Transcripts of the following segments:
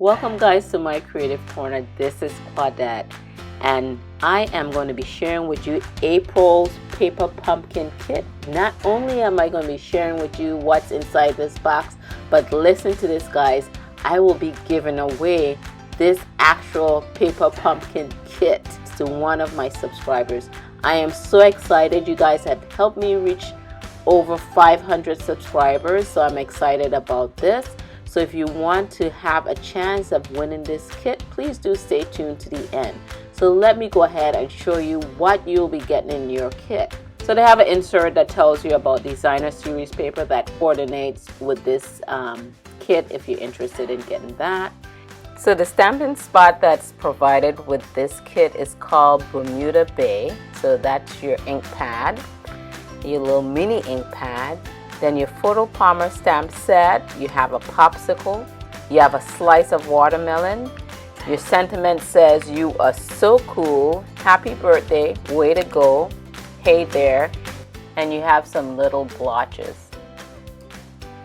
Welcome guys to my creative corner. This is Claudette and I am going to be sharing with you April's paper pumpkin kit. Not only am I going to be sharing with you what's inside this box, but listen to this guys, I will be giving away this actual paper pumpkin kit to one of my subscribers. I am so excited. You guys have helped me reach over 500 subscribers, so I'm excited about this. So if you want to have a chance of winning this kit, please do stay tuned to the end. So let me go ahead and show you what you'll be getting in your kit. So they have an insert that tells you about designer series paper that coordinates with this kit if you're interested in getting that. So the stamping spot that's provided with this kit is called Bermuda Bay. So that's your ink pad, your little mini ink pad. Then your photo palmer stamp set, you have a popsicle, you have a slice of watermelon, your sentiment says you are so cool, happy birthday, way to go, hey there, and you have some little blotches.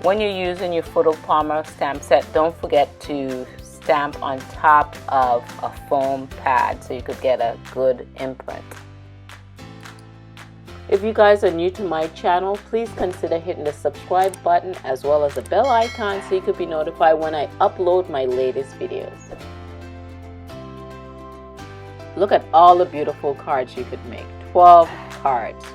When you're using your photo palmer stamp set, don't forget to stamp on top of a foam pad so you could get a good imprint. If you guys are new to my channel, please consider hitting the subscribe button as well as the bell icon so you could be notified when I upload my latest videos. Look at all the beautiful cards you could make. 12 cards.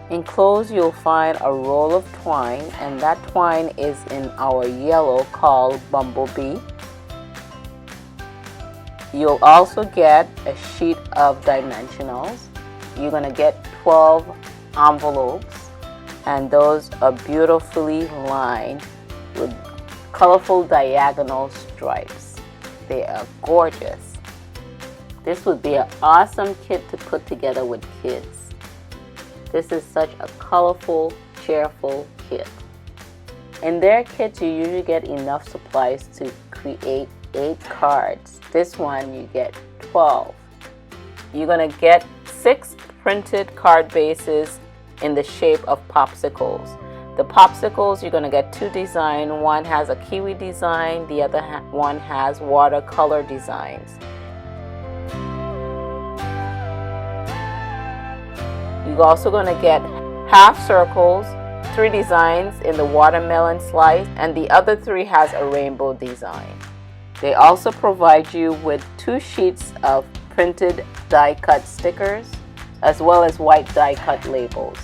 Enclosed, you'll find a roll of twine, and that twine is in our yellow called Bumblebee. You'll also get a sheet of dimensionals. You're going to get 12 envelopes, and those are beautifully lined with colorful diagonal stripes. They are gorgeous. This would be an awesome kit to put together with kids. This is such a colorful, cheerful kit. In their kits, you usually get enough supplies to create 8 cards. This one you get 12. You're going to get 6 printed card bases in the shape of popsicles. The popsicles, you're going to get 2 designs. One has a kiwi design, the other one has watercolor designs. You're also going to get half circles, 3 designs in the watermelon slice, and the other 3 has a rainbow design. They also provide you with 2 sheets of printed die-cut stickers as well as white die-cut labels.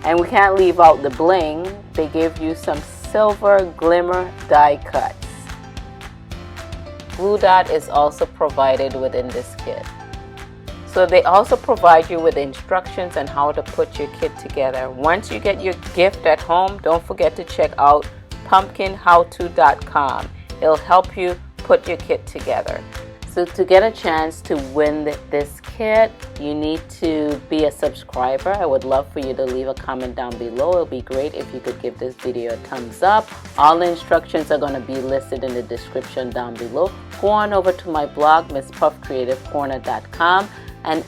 And we can't leave out the bling. They give you some silver glimmer die cuts. Glue dot is also provided within this kit. So they also provide you with instructions on how to put your kit together. Once you get your gift at home, don't forget to check out pumpkinhowto.com. It'll help you put your kit together. So to get a chance to win this kit, you need to be a subscriber. I would love for you to leave a comment down below. It would be great if you could give this video a thumbs up. All the instructions are going to be listed in the description down below. Go on over to my blog, MsPuffCreativeCorner.com, and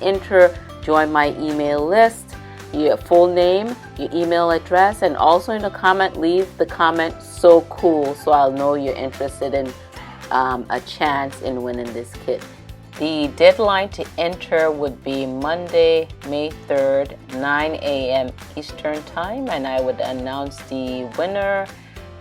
join my email list, your full name, your email address, and also in the comment, leave the comment "so cool" so I'll know you're interested in a chance in winning this kit. The deadline to enter would be Monday, May 3rd, 9 a.m. Eastern Time, and I would announce the winner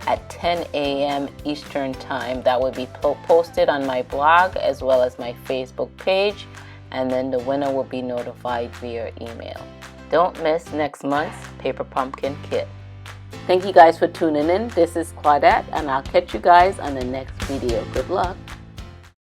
at 10 a.m. Eastern Time. That would be posted on my blog as well as my Facebook page, and then the winner will be notified via email. Don't miss next month's Paper Pumpkin Kit. Thank you guys for tuning in. This is Claudette, and I'll catch you guys on the next video. Good luck.